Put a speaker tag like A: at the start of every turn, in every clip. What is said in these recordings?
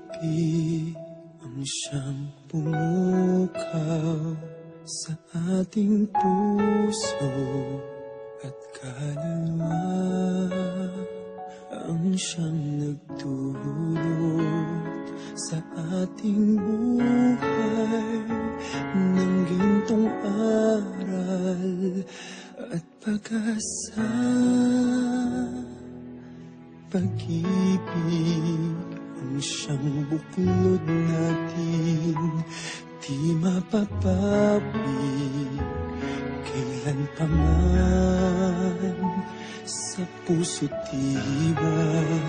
A: pag-ibig ang siyang pumukaw sa ating puso at kaluluwa, ang siyang nagdulot sa ating buhay ng gintong aral at pag-asa. Pag-ibig ang siyang buklod natin, di mapapabig kailan pa man. Sa puso't tibay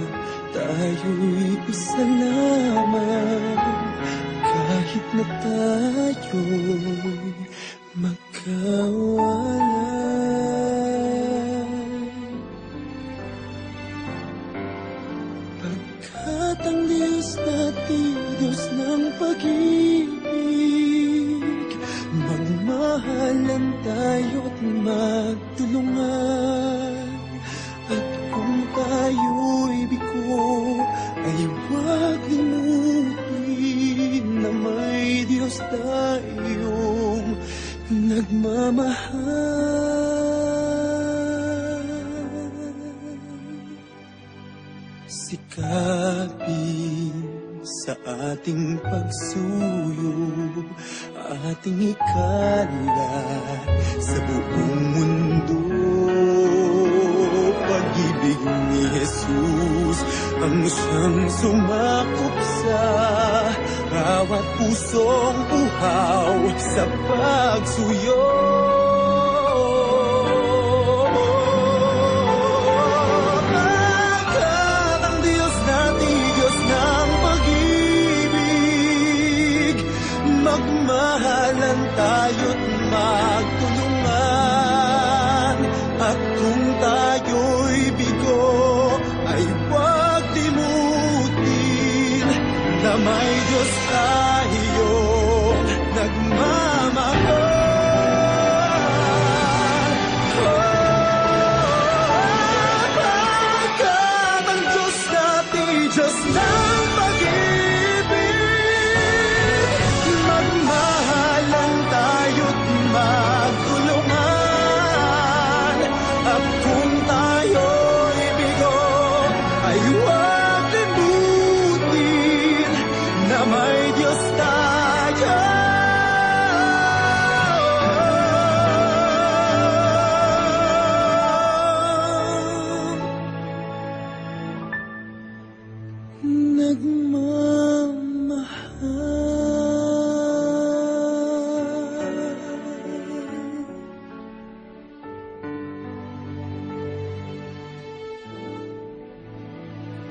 A: tayo'y isa lamang, kahit na tayo'y magkawalay. Pagkat ang Diyos natin, Diyos ng pag-ibig, magmahalan tayo't magtulungan. At kung tayo'y bigo, ay huwag limutin na may Diyos tayong nagmamahal. Sikapin sa ating pagsuyo, ating ikalat sa buong mundo. Pag-ibig ni Jesus ang siyang sumakop sa bawat pusong uhaw sa pagsuyo. Pagkat ang Diyos natin, Diyos ng pag-ibig, magmahalan tayo't magtulungan. At kung tayo'y bigo, ay huwag limutin na may Diyos tayong nagmamahal. Pagkat ang Diyos natin, Diyos ng pag-ibig, magmahalan tayo't magtulungan. At kung tayo'y bigo, ay huwag limutin na may Diyos tayo. Nagmamahal.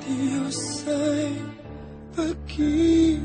A: Diyos ay pag-ibig.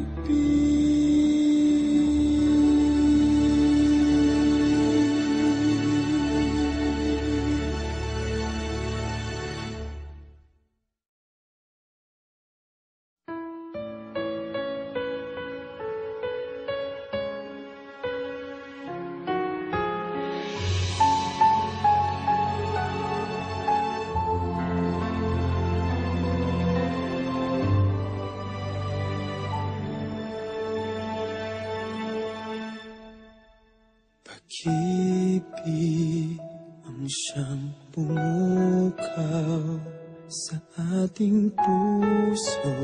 A: Pag-ibig ang siyang pumukaw sa ating puso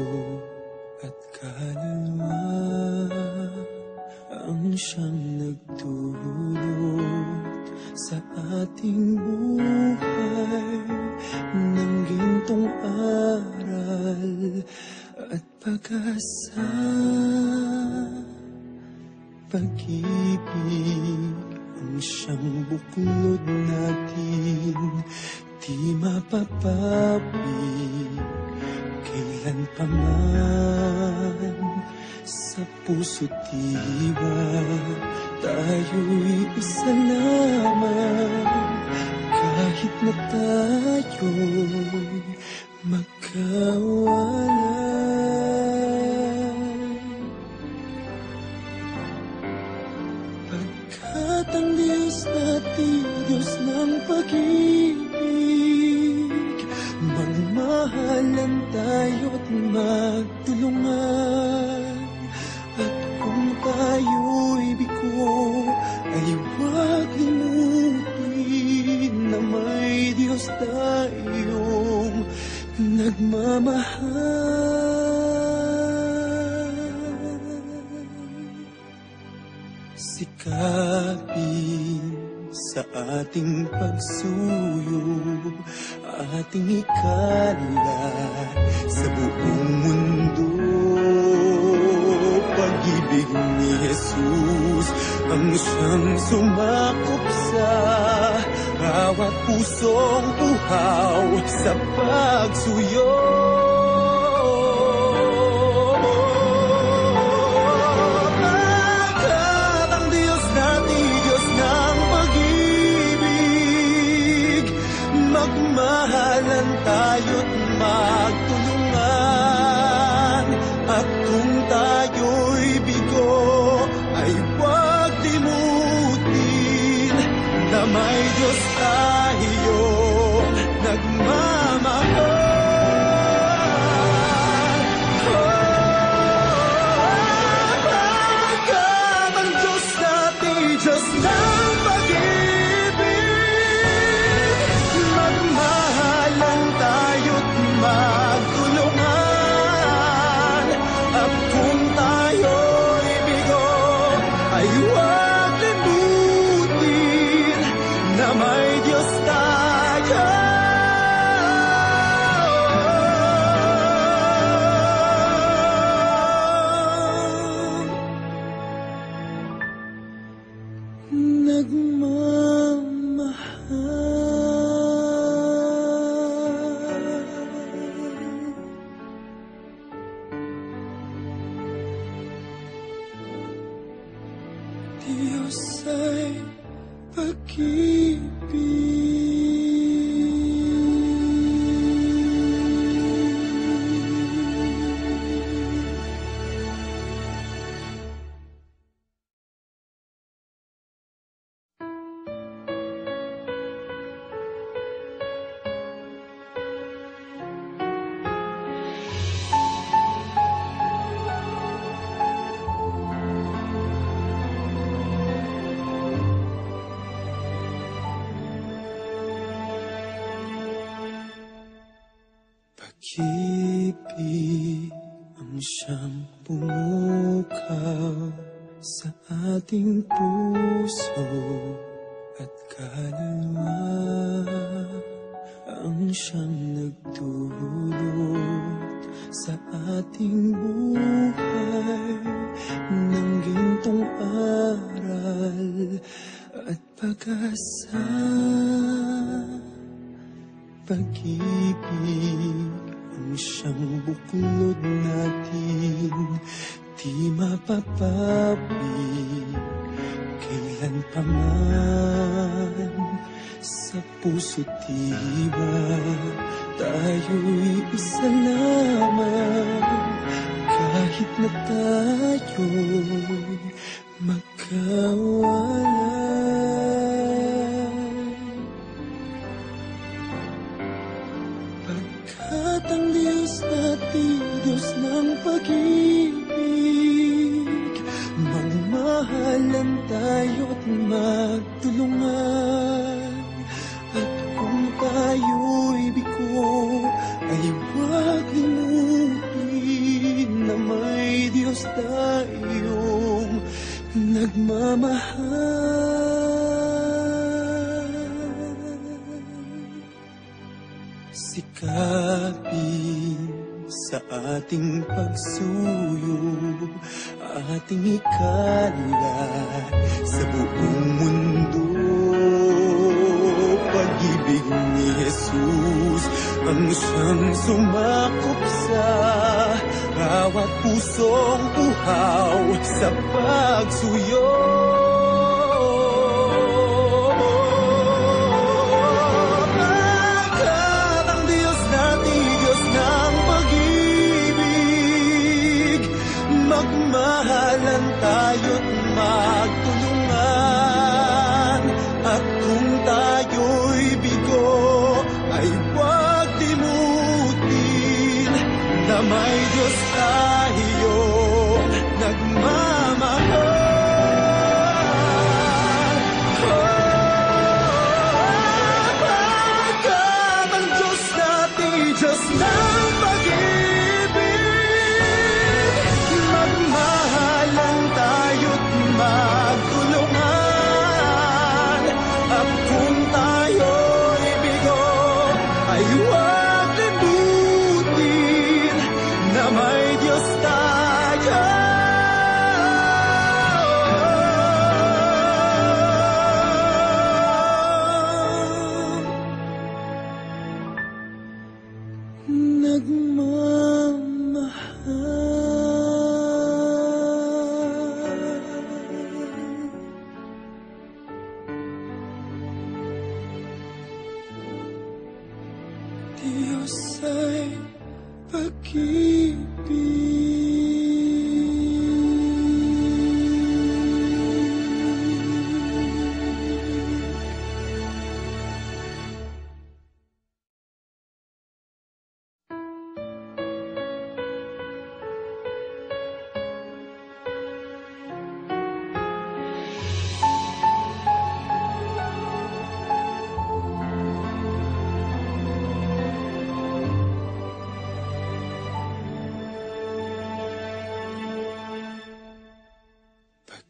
A: at kaluluwa, ang siyang nagdulot sa ating buhay ng gintong aral at pag-asa. Pag-ibig ang siyang buklod natin, di mapapabig kailan pa man. Sa puso't tibay tayo'y isa lamang, kahit na tayo'y magkawalay. Pagkat ang Diyos natin, Diyos ng pag-ibig, magmahalan tayo't magtulungan. Sikapin sa ating pagsuyo, ating ikalat sa buong mundo. Pag-ibig ni Jesus ang siyang sumakop sa bawat pusong uhaw sa pagsuyo. Magmahalan tayo't magtulungan, at kung tayo'y bigo ay huwag limutin na may Diyos tayong nagmamahal. Pagkat ang Diyos natin, Diyos ng pag-ibig, magmahalan tayo't magtulungan, at kung tayo'y bigo ay huwag limutin na may Diyos tayo. Diyos ay pag-ibig. Pag-ibig ang siyang pumukaw sa ating puso at kaluluwa, ang siyang nagdulot sa ating buhay ng gintong aral at pag-asa. Pag-ibig ang siyang buklod natin, di mapapawi kailan pa man. Sa puso't diwa tayo'y isa lamang, kahit na tayo'y magkawalay. Pagkat ang Diyos natin, Diyos ng pag-ibig, magmahalan tayo't magtulungan, at kung tayo'y bigo ay huwag limutin na may Diyos tayong nagmamahal. Sikapin sa ating pagsuyo, ating ikalat sa buong mundo. Pag-ibig ni Jesus ang siyang sumakop sa bawat pusong uhaw sa pagsuyo. Magmahalan tayo't magtulungan, at kung tayo'y bigo ay huwag limutin na may Diyos tayong nagmamahal. Pagkat ang Diyos natin, Diyos ng pag-ibig, magmahalan tayo't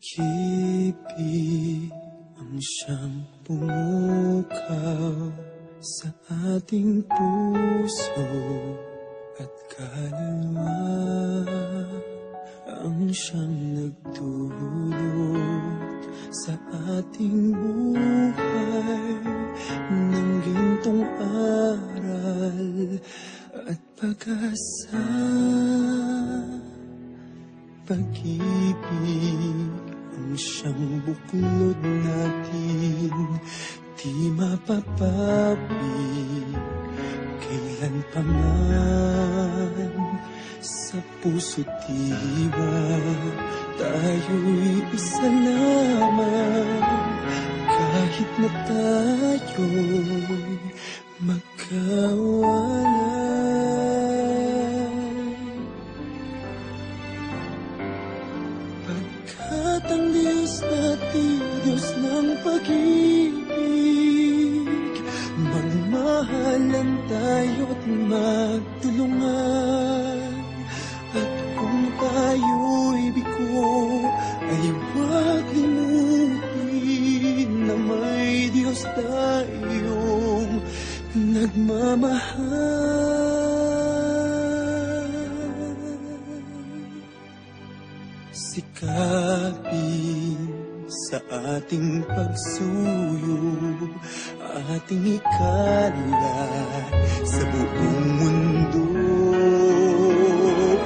A: Pag-ibig ang siyang pumukaw sa ating puso at kaluluwa, ang siyang nagdulot sa ating buhay ng gintong aral at pag-asa. Pag-ibig ang siyang buklod natin, di mapapabig kailan pa man. Sa puso't diwa tayo'y isa lamang, kahit na tayo'y magkawalay. Pagkat ang Diyos natin, Diyos ng pag-ibig, magmahalan tayo't magtulungan. At kung tayo'y bigo, ay huwag limutin na may Diyos tayong nagmamahal. Sikapin sa ating pagsuyo, ating ikalat sa buong mundo.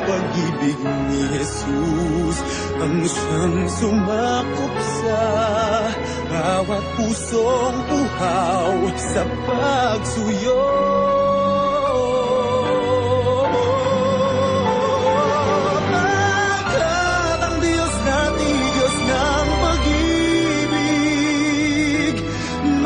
A: Pag-ibig ni Jesus ang siyang sumakop sa bawat pusong uhaw sa pagsuyo. Pagkat ang Diyos natin, Diyos ng pag-ibig,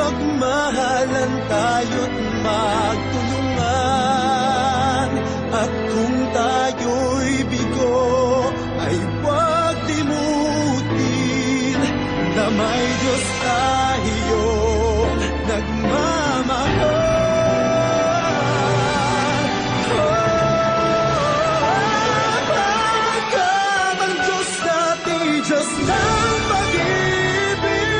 A: magmahalan tayo't magtulungan. At kung tayo'y bigo, ay huwag limutin na may Diyos tayong nagmamahal. Pagkat ang Diyos natin, Diyos ng pag-ibig,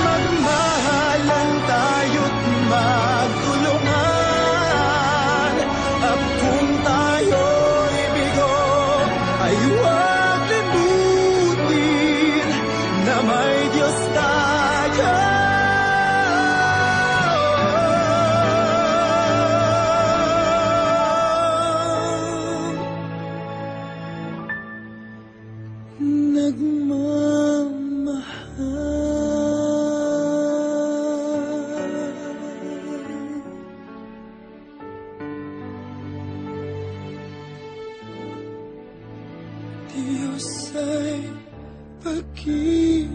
A: magmahalan tayo't magtulungan. At kung tayo'y bigo, ay huwag limutin na may Diyos tayo. Diyos ay pag-ibig.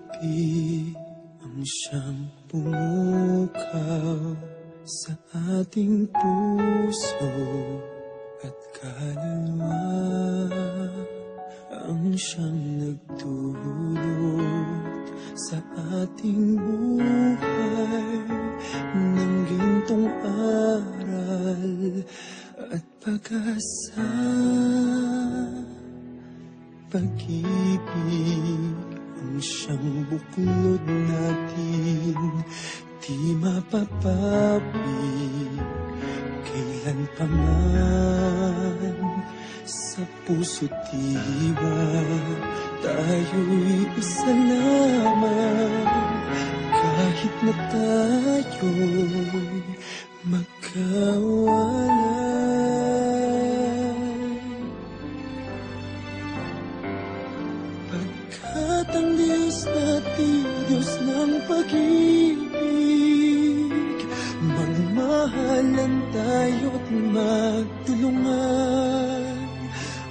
A: Pag-ibig ang siyang pumukaw sa ating puso at kaluluwa, ang siyang nagdulot sa ating buhay ng gintong aral at pag-asa. Pag-ibig ang siyang buklod natin, di mapapabig kailan pa man. Sa puso't diwa tayo'y isa lamang, kahit na tayo'y magkawalay. Pagkat ang Diyos natin, Diyos ng pag-ibig, magmahal magmahalan tayo't magtulungan.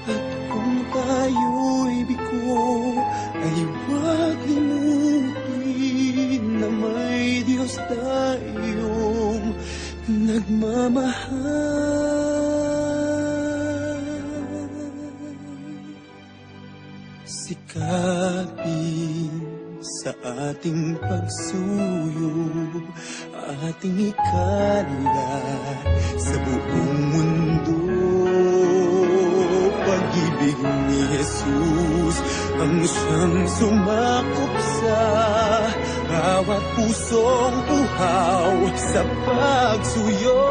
A: At kung tayo'y bigo, ay huwag limutin na may Diyos tayong nagmamahal. Sikapin sa ating pagsuyod, ating ikalat sa buong mundo. Pag-ibig ni Jesus ang siyang sumakop sa bawat pusong uhaw sa pagsuyo.